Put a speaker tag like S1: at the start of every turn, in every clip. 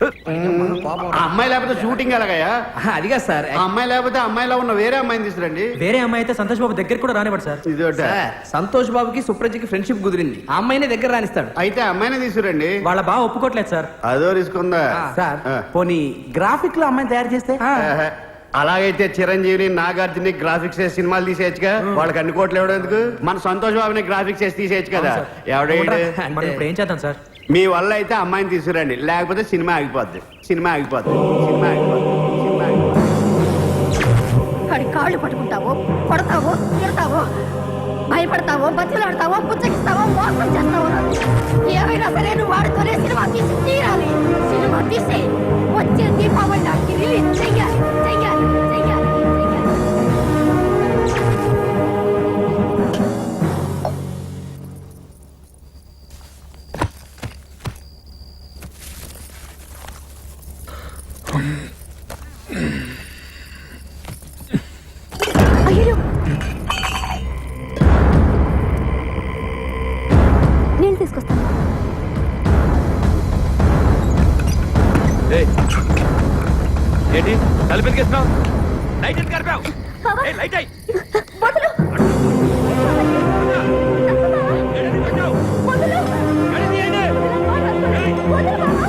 S1: అమ్మాయి లేకపోతే షూటింగ్ ఎలాగయ్యా?
S2: అదిగా సార్,
S1: ఆ అమ్మాయి లేకపోతే అమ్మాయిలో ఉన్న వేరే అమ్మాయిని తీసుకురండి.
S3: వేరే అమ్మాయి అయితే సంతోష్ బాబు దగ్గర కూడా రానివ్వడు సార్.
S1: ఇది ఒకటే.
S2: సార్, సంతోష్ బాబుకి సుప్రజకి ఫ్రెండ్షిప్ కుదిరింది, ఆ అమ్మాయినే దగ్గర రానిస్తాడు.
S1: అయితే అమ్మాయినే తీసుకురండి.
S3: వాళ్ళ బావ ఒప్పుకోవట్లేదు సార్.
S1: అదో రిస్క్ ఉందా?
S4: సార్ పోనీ గ్రాఫిక్ లో అమ్మాయిని తయారు చేస్తే
S1: ఆహా. అలాగైతే చిరంజీవిని నాగార్జుని గ్రాఫిక్స్ వేసి సినిమాలు తీసేయచ్చుగా. వాళ్ళకి అన్ని కోట్లు ఎవడం ఎందుకు? మన సంతోష్ బాబుని గ్రాఫిక్స్ వేసి తీసేయచ్చు కదా. ఎవడైతే
S3: మనం ఇప్పుడు ఏం చేద్దాం సార్?
S1: మీ వల్ల అయితే అమ్మాయిని తీసుకురండి, లేకపోతే సినిమా ఆగిపోద్ది. సినిమా ఆగిపోద్ది. సినిమా ఆగిపోద్ది. సినిమా ఆగిపోద్ది.
S5: వాడి కాళ్ళు పట్టుకుంటావో, కొడతావో, తిడతావో, భయపడతావో, బతిలాడతావో, పుచ్చగిస్తావో, మోసం చేస్తావో, ఏమైనా సరే నువ్వు వాడితోనే సినిమా తీసి తీరాలి. సినిమా తీసి వచ్చే దీపావళి నాటికి రిలీజ్ చెయ్యాలి. చెయ్యాలి చెయ్యాలి చెయ్యాలి. అయ్యో, నేను తీసుకొస్తాను.
S6: ఏంటి తలపెరికేస్తున్నావు? లైట్ ఎందుకు కరిపావు? లైట్ అయ్యి
S5: వదలు. వదలు. వదలు బాబా.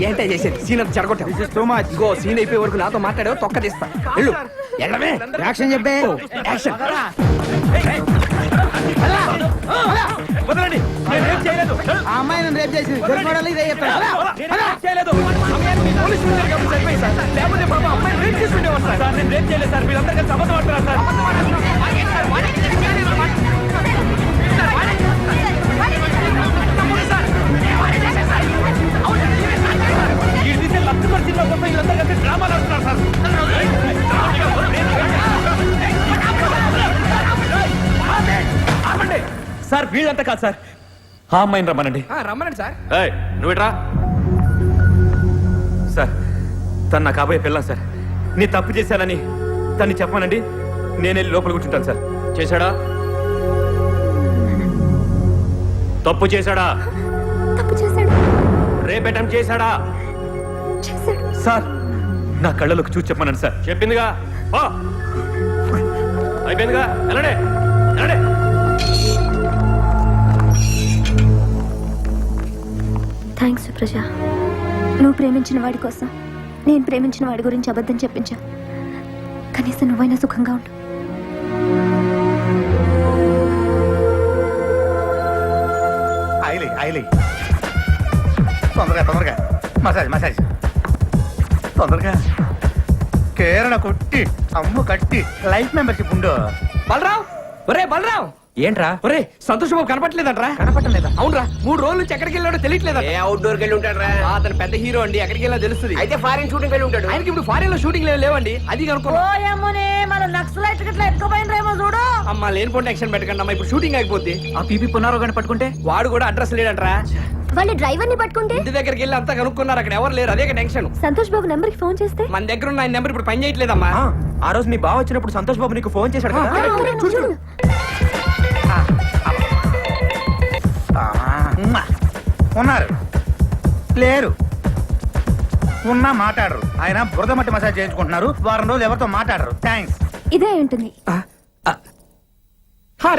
S2: ఏంటే చేసేది? సీన్ అంతా చెడగొట్టావు. ఇగో సీన్ అయిపోయే వరకు నాతో మాట్లాడావు, తొక్క తీస్తా. వెళ్ళు. వెళ్ళవే.
S4: యాక్షన్ చెప్పే.
S2: యాక్షన్.
S6: వదలండి, నేను ఏం చేయలేదు.
S4: ఆ అమ్మాయిని రేప్ చేసింది దొరకడాలి, ఇదే చెప్తాను.
S6: నేను ఏం చేయలేదు. అమ్మాయిని పోలీసు ఉన్నారు కాబట్టి సరిపోయింది సార్. లేకపోతే పాప అమ్మాయి రేప్ చేసి ఉండేవారు సార్. సార్, నేను రేప్ చేయలేదు సార్. వీళ్ళందరూ కలిసి అబద్ధం ఆడుతున్నారు సార్. ఈ రీతిలో లక్ష పరిస్థితుల్లో కోసం వీళ్ళందరూ కలిసి డ్రామాలు ఆడుతున్నారు సార్. ఆపండి సార్, వీళ్ళంతా కాదు సార్. ఆ అమ్మాయిని రమ్మనండి.
S2: రమ్మనండి సార్.
S6: నువ్వేట్రా సార్? తను నా కాబోయే పిల్లం సార్. నీ తప్పు చేశానని తన్ని చెప్పానండి, నేనే లోపల కూర్చుంటాను సార్. చేశాడా? తప్పు చేశాడా?
S5: తప్పు చేశాడు.
S6: రేప్ అటెంప్ట్ చేశాడా?
S5: చేశాడు.
S6: సార్, నా కళ్ళలోకి చూసి చెప్పమనండి సార్. చెప్పిందిగా, పో. అయిపోయిందిగా, వెళ్ళండి వెళ్ళండి.
S5: థ్యాంక్స్ సుప్రజ. నువ్వు ప్రేమించిన వాడి కోసం నేను ప్రేమించిన వాడి గురించి అబద్ధం చెప్పించా. కనీసం నువ్వైనా సుఖంగా ఉండు.
S4: తొందరగా తొందరగా మసాజ్ మసాజ్ తొందరగా. కేరళ కొట్టి అమ్ము కట్టి లైఫ్ మెంబర్షిప్ ఉండు.
S2: బలరావు, ఒరే బలరావు.
S3: ఏంట్రా?
S2: ఒరే, సంతోష్ బాబు కనపట్లేదంట్రా?
S3: కనపట్టలేదా?
S2: అవునరా, 3 రోజుల నుంచి ఎక్కడికి వెళ్ళాడో తెలియట్లేదా?
S7: అవుట్డోర్ వెళ్ళి ఉంటాడు రా.
S2: అతను పెద్ద హీరో అండి, ఎక్కడికి వెళ్ళా తెలుస్తుంది.
S7: అయితే ఫారిన్ షూటింగ్ వెళ్ళి ఉంటాడు.
S2: ఆయనకి ఇప్పుడు ఫారెన్ లో షూటింగ్ లేవండి, అది కనుక్కో. అమ్మా, లేనిపోండి యాక్షన్ పెట్టకండి అమ్మా, ఇప్పుడు షూటింగ్ అయిపోద్ది.
S3: ఆ పీపీ పునారో గాని పట్టుకుంటే
S2: వాడు కూడా అడ్రస్ లేడంట్రా.
S5: వాళ్ళ డ్రైవర్ ని పట్టుకుంటే
S2: ఇంటి దగ్గరికి వెళ్ళి అంతా కనుక్కున్నారు, అక్కడ ఎవరు లేరు. అదే టెన్షన్.
S5: సంతోష్ బాబు నెంబర్ కి ఫోన్ చేస్తే
S2: మన దగ్గర ఉన్న ఆయన నెంబర్ ఇప్పుడు పని చేయట్లేదమ్మా.
S3: ఆ రోజు మీ బావ వచ్చినప్పుడు సంతోష్ బాబు నీకు ఫోన్ చేశాడు కదా?
S5: చూడు.
S4: ఉన్నారు లేరు, ఉన్నా మాట్లాడరు. ఆయన బురద మట్టి మసాజ్ చేయించుకుంటున్నారు. వారం రోజులు ఎవరితో మాట్లాడరు. థ్యాంక్స్.
S5: ఇదే అయి ఉంటుంది.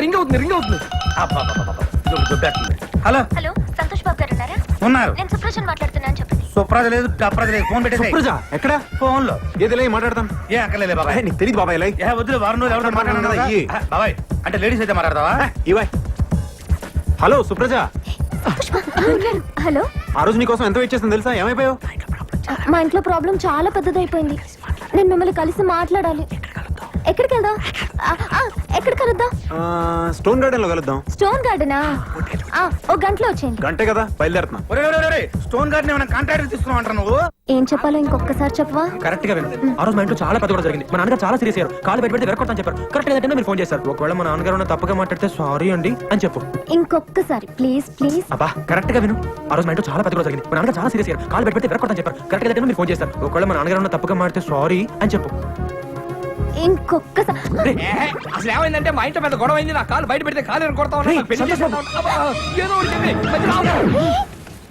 S2: రింగ్ అవుతుంది, రింగ్ అవుతుంది.
S4: హలో,
S5: హలో, సంతోష్ బాబు గారు ఉన్నారా?
S4: ఉన్నారు.
S5: నేను సుప్రజన్ మాట్లాడుతున్నాను చెప్పండి.
S4: సుప్రజ లేదు, డప్రజ లేదు. ఫోన్ పెట్టేసి
S3: ఎక్కడ?
S4: ఫోన్ లో
S6: ఏదిలే మాట్లాడతాం.
S4: ఏ అక్కర్లేదు బాబాయ్.
S6: నీకు తెలియదు బాబాయ్. లై
S4: వద్దులే, వారం రోజులు ఎవరితో మాట్లాడను కదా. బాబాయ్ అంటే లేడీస్ అయితే మాట్లాడతావా?
S6: ఇవై. హలో సుప్రజ,
S5: హలో,
S6: ఆ రోజు నీకోసం ఎంత వెయిట్ చేస్తుంది తెలుసా? ఏమైపోయావు?
S5: మా ఇంట్లో ప్రాబ్లం చాలా పెద్దదైపోయింది. నేను మిమ్మల్ని కలిసి మాట్లాడాలి. ఎక్కడికి వెళ్దాం?
S8: ఎక్కడ కలుద్దాం?
S9: స్టోన్ గార్డెన్ లో కలుద్దాం.
S8: స్టోన్ గార్డెనా? ఓ గంటలో వచ్చేయండి.
S9: గంటే కదా బయలుదేరుతున్నా.
S4: స్టోన్ గార్డెన్ ఏమైనా కాంట్రాక్ట్ తీసుకున్నావు నువ్వు?
S8: ఏం చెప్పాలో ఇంకొకసారి చెప్పవా?
S3: కరెక్ట్ గా విను. ఆ రోజు మా ఇంట్లో చాలా పెద్ద కూడా జరిగింది. మా నాన్నగారు చాలా సీరియస్ అయ్యారు. కాలు బయట పెడితే వెరకొడతాను చెప్పారు. కరెక్ట్ గా మీరు ఫోన్ చేశారు. ఒకవేళ మా నాన్నగారు ఉన్న తప్పుగా మాట్లాడితే సారీ అండి అని చెప్పు.
S8: ఇంకొకసారి ప్లీజ్ ప్లీజ్.
S3: అబ్బా కరెక్ట్ గా విను. ఆ రోజు మా ఇంట్లో చాలా పెద్ద కూడా జరిగింది. మా నాన్నగారు చాలా సీరియస్ అయ్యారు. కాలు బయట పెడితే వెరకొడతాను చెప్పారు. కరెక్ట్ గా మీరు ఫోన్ చేశారు. ఒకవేళ మా నాన్నగారు ఉన్న తప్పుగా మాట్లాడితే సారీ అని చెప్పు.
S8: ఇంకొకసారి.
S2: అసలు ఏమైందంటే మా ఇంట్లో పెద్ద గొడవ అయింది. నా కాలు బయట పెడితే కాలు కొడతా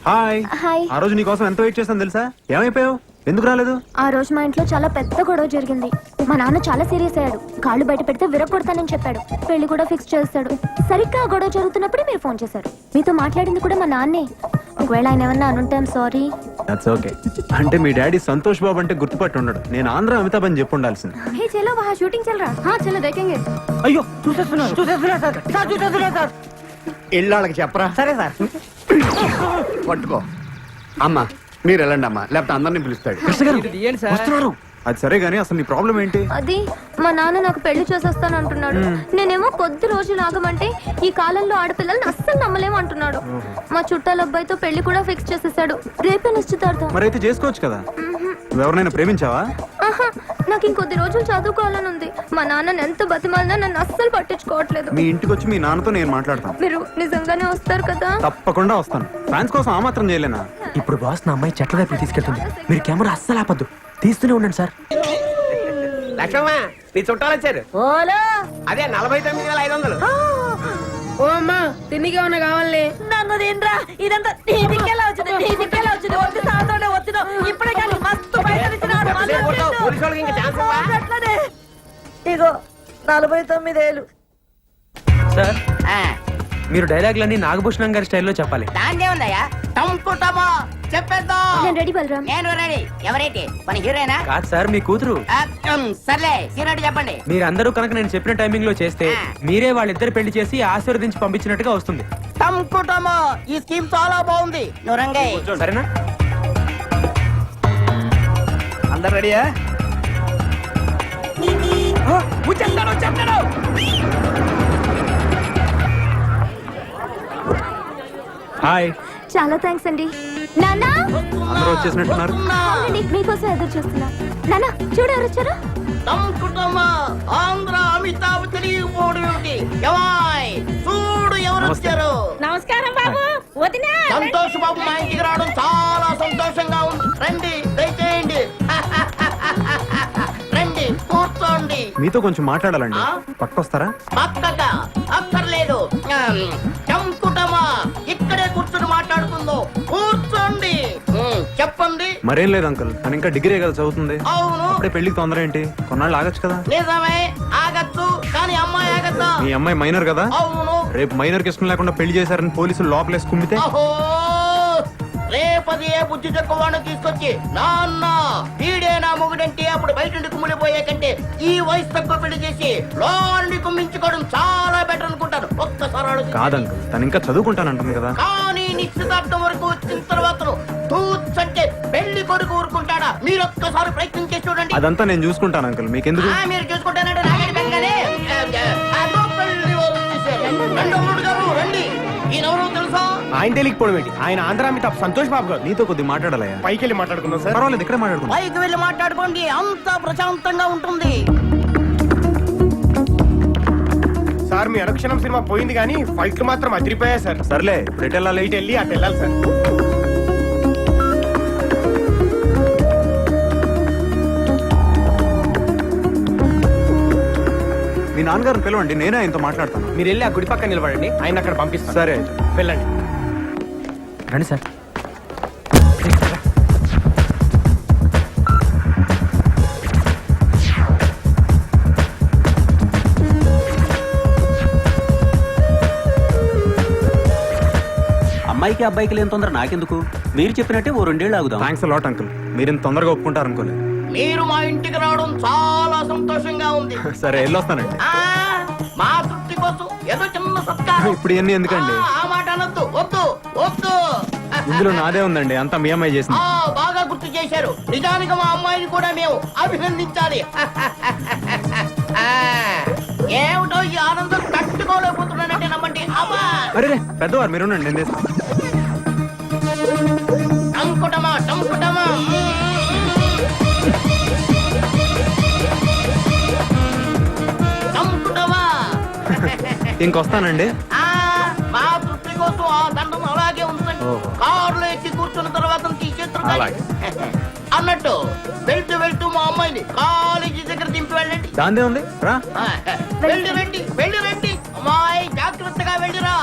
S9: హాయ్.
S8: హాయ్.
S9: ఆ రోజు నీ కోసం ఎంత వెయిట్ చేస్తాను తెలుసా? ఏమైపోయావు? ఎందుకు రాలేదు?
S8: ఆ రోజు మా ఇంట్లో చాలా పెద్ద గొడవ జరిగింది. మా నాన్న చాలా సీరియస్ అయ్యాడు. కాళ్ళు బయట పెడితే విరగొడతానని చెప్పాడు. పెళ్లి కూడా ఫిక్స్ చేస్తాడు. సరిగ్గా ఆ గొడవ జరుగుతున్నప్పుడే మీరు ఫోన్ చేశారు. మీతో మాట్లాడింది కూడా మా నాన్నే. ఒకవేళ ఆయన ఏమన్నా అనుంటాం సారీ.
S9: That's okay. అంటే మీ డాడీ సంతోష్ బాబు అంటే గుర్తుపట్టి ఉండడు. నేను ఆంధ్ర అమితాబ్ అని చెప్పి ఉండాల్సింది.
S8: హే చలో వహా షూటింగ్ చల్ రా. హా చలో దేఖేంగే.
S3: అయ్యో చూసేస్తున్నా సార్.
S1: ఇళ్ళకి చెప్పరా.
S3: సరే సార్.
S1: పట్టుకో అమ్మా. మీరు వెళ్ళండి అమ్మా, లేకపోతే అందరినీ పిలుస్తాడు.
S3: వస్తున్నారు.
S9: అది సరే గానీ అసలు నీ ప్రాబ్లం ఏంటి?
S8: అది మా నాన్న నాకు పెళ్లి చేసేస్తాను అంటున్నాడు. నేనేమో కొద్ది రోజులు ఆగమంటే ఈ కాలంలో ఆడపిల్లల్ని అస్సలు నమ్మలేము అంటున్నాడు. మా చుట్టాల అబ్బాయితో పెళ్లి కూడా ఫిక్స్ చేసేసాడు. రేపే నిశ్చితార్థం.
S9: మరైతే చేసుకోవచ్చు కదా. ఎవరినైనా ప్రేమించావా?
S8: ఆహా, నాకు ఇంకొద్ది రోజులు చదువుకోవాలని ఉంది. మా నాన్న ఎంత బతిమాలినా నన్ను అస్సలు పట్టించుకోవట్లేదు.
S9: మీ ఇంటికి వచ్చి మీ నాన్నతో నేను మాట్లాడతాను.
S8: మీరు నిజంగానే వస్తారు కదా?
S9: తప్పకుండా వస్తాను. ఫ్యాన్స్ కోసం ఆ మాత్రం చేయలేనా?
S3: ఇప్పుడు బాస్ నా అమ్మాయి చెట్ల వైపు తీసుకెళ్తుంది. మీరు కెమెరా అస్సలు ఆపద్దు, తీస్తూనే ఉండండి సార్.
S7: లక్ష్మమ్మ నీ చుట్టాలు వచ్చారు. అదే 49,500.
S5: ఓ అమ్మా తిండికి ఏమన్నా కావాలి? నన్ను తినరా. ఇదంతా టీవీకెలా వచ్చింది? టీవీకెలా వచ్చింది? వచ్చి సాయంత్రం వచ్చిన ఇప్పుడే కానీ మస్తు పైసలు ఇచ్చినాడు.
S7: పోలీసు వాళ్ళకి ఇంకా ఛాన్స్ ఇవ్వవా?
S5: అట్లనే ఇగో 49,000.
S3: సార్ మీరు డైలాగ్లన్నీ నాగభూషణం గారి స్టైల్లో చెప్పాలి.
S10: దాందే ఉందయ్యా టంకుటమో చెప్పేద్దాం.
S8: నేను రెడీ బలరాం.
S10: నేను రెడీ. ఎవరైతే మన హీరోయినా?
S3: కాదు సార్, మీ కూతురు.
S10: సర్లే హీరోయిన్ చెప్పండి.
S3: మీరందరూ కనుక నేను చెప్పిన టైమింగ్ లో చేస్తే మీరే వాళ్ళిద్దరు పెళ్లి చేసి ఆశీర్వదించి పంపించినట్టుగా వస్తుంది.
S10: టంకుటమో ఈ స్కీమ్ చాలా బాగుంది. నువ్వు రంగయ్య.
S3: సరేనా?
S2: అందరు రెడీయా? వచ్చేస్తాడు.
S9: హాయ్.
S8: చాలా థ్యాంక్స్ అండి. నాన్న
S9: అందరూ వచ్చేసినట్టున్నారు.
S8: అవునండి, మీకోసం ఎదురు చూస్తున్నా. నాన్న చూడు ఎవరు వచ్చారు.
S10: టంకుటమో ఆంధ్ర అమితాబ్ తెలియకపోవడం ఏమిటి? ఎవాయ్ చూడు ఎవరు వచ్చారు.
S5: నమస్కారం బాబు. వదినా
S10: సంతోష్ బాబు మా ఇంటికి రావడం చాలా సంతోషంగా ఉంది. రండి దయచేయండి. రండి కూర్చోండి.
S9: మీతో కొంచెం మాట్లాడాలండి. పక్కొస్తారా?
S10: పక్కక అక్కర్లేదు. చంపుటమా ఇక్కడే కూర్చొని మాట్లాడుకుందాం. కూర్చోండి. చెప్పండి.
S9: మరేం లేదు అంకుల్, తను ఇంకా డిగ్రీ కదా చదువుతుంది.
S10: అవును
S9: అప్పుడే పెళ్లికి తొందర ఏంటి? కొన్నాళ్ళు ఆగచ్చు కదా.
S10: నిజమే ఆగచ్చు, కానీ అమ్మాయి ఆగద్దా?
S9: మీ అమ్మాయి మైనర్ కదా.
S10: అవును.
S9: రేపు మైనర్ కి ఇష్టం లేకుండా పెళ్లి చేశారని పోలీసులు లోపలేసి కుమ్మితే?
S10: అహో రేపది ఏ బుద్ధి చెక్కవాడిని తీసుకొచ్చి నాన్న వీడే నా మొగుడంటే అప్పుడు బయట నుండి కుమ్మిడిపోయే కంటే ఈ వయసు తక్కువ పెళ్లి చేసి లోని కుమ్మించుకోవడం చాలా బెటర్ అనుకుంటాను. ఒక్కసారి ఆలోచించండి.
S9: కాదంకుల్, తను ఇంకా చదువుకుంటానంటుంది కదా.
S10: కానీ నిశ్చితార్థం వరకు వచ్చిన తర్వాత తూచంటే పెళ్లి కొడుకు ఊరుకుంటాడా? మీరు ఒక్కసారి ప్రయత్నం చేసి చూడండి.
S9: అదంతా నేను చూసుకుంటాను అంకుల్, మీకెందుకు?
S10: మీరు చూసుకుంటానంటే నాగడి బెంగనే. పెళ్లి వాళ్ళు వచ్చేసారు. రెండో మూడు గారు రండి. ఈయనెవరో తెలుసా?
S2: ఆయన తెలియకపోవడం ఏంటి? ఆయన ఆంధ్ర అమితాబ్ సంతోష్ బాబు గారు.
S9: నీతో కొద్ది మాట్లాడాలయ్యా.
S2: పైకి వెళ్ళి మాట్లాడుకుందాం సార్.
S9: పర్వాలేదు, ఇక్కడే మాట్లాడుకుందాం.
S10: పైకి వెళ్ళి మాట్లాడుకోండి, అంతా ప్రశాంతంగా ఉంటుంది.
S2: సార్ మీ అనుక్షణం సినిమా పోయింది కానీ ఫైట్లు మాత్రం అదిరిపోయాయి సార్.
S9: సర్లే, ఇప్పుడు ఎటు వెళ్ళాలి?
S2: ఇటు వెళ్ళి అటు వెళ్ళాలి సార్.
S9: మీ నాన్నగారిని పిలవండి, నేనే ఆయనతో మాట్లాడతాను.
S2: మీరు వెళ్ళి ఆ గుడి పక్కన నిలబడండి, ఆయన అక్కడ పంపిస్తాను.
S9: సరే అయితే.
S2: వెళ్ళండి.
S3: రండి సార్.
S11: అమ్మాయికి అబ్బాయికి లేని తొందర నాకెందుకు? మీరు చెప్పినట్టే ఓ 2 ఏళ్ళు ఆగుదాం.
S9: థ్యాంక్స్ అలాట్ అంకుల్, మీరు ఇంత తొందరగా ఒప్పుకుంటారనుకోలేదు.
S10: మీరు మా ఇంటికి రావడం చాలా సంతోషంగా ఉంది.
S9: సరే వెళ్ళొస్తానండి.
S10: మా తృప్తి కోసం ఏదో చిన్న సత్కారం.
S9: ఇప్పుడు ఇవన్నీ ఎందుకండి?
S10: ఆ మాట అనొద్దు. వద్దు వద్దు.
S9: ఇందులో నాదే ఉందండి, అంతా మీ అమ్మాయి చేసింది.
S10: బాగా గుర్తు చేశారు. నిజానికి మా అమ్మాయిని కూడా మేము అభినందించాలి. ఏమిటో ఈ ఆనందం తట్టుకోలేకపోతున్నానంటే నమ్మండి. అమ్మా
S9: అరే పెద్దవారు మీరు నేను తెస్తాను.
S10: టంకుటమా టంకుటమా. టంకుటమా.
S9: ఇంకొస్తానండి.
S10: మా తృప్తి కోసం ఆ దండం అలాగే ఉంచండి. కారులో ఎక్కి కూర్చున్న తర్వాత తీసేస్తారు. అన్నట్టు వెళ్తూ వెళ్తూ మా అమ్మాయిని కాలేజీ దగ్గర దింపి వెళ్ళండి.
S9: దాందే ఉంది రా.
S10: వెళ్ళి రండి వెళ్ళి రండి. అమ్మాయి జాగ్రత్తగా వెళ్ళిరా.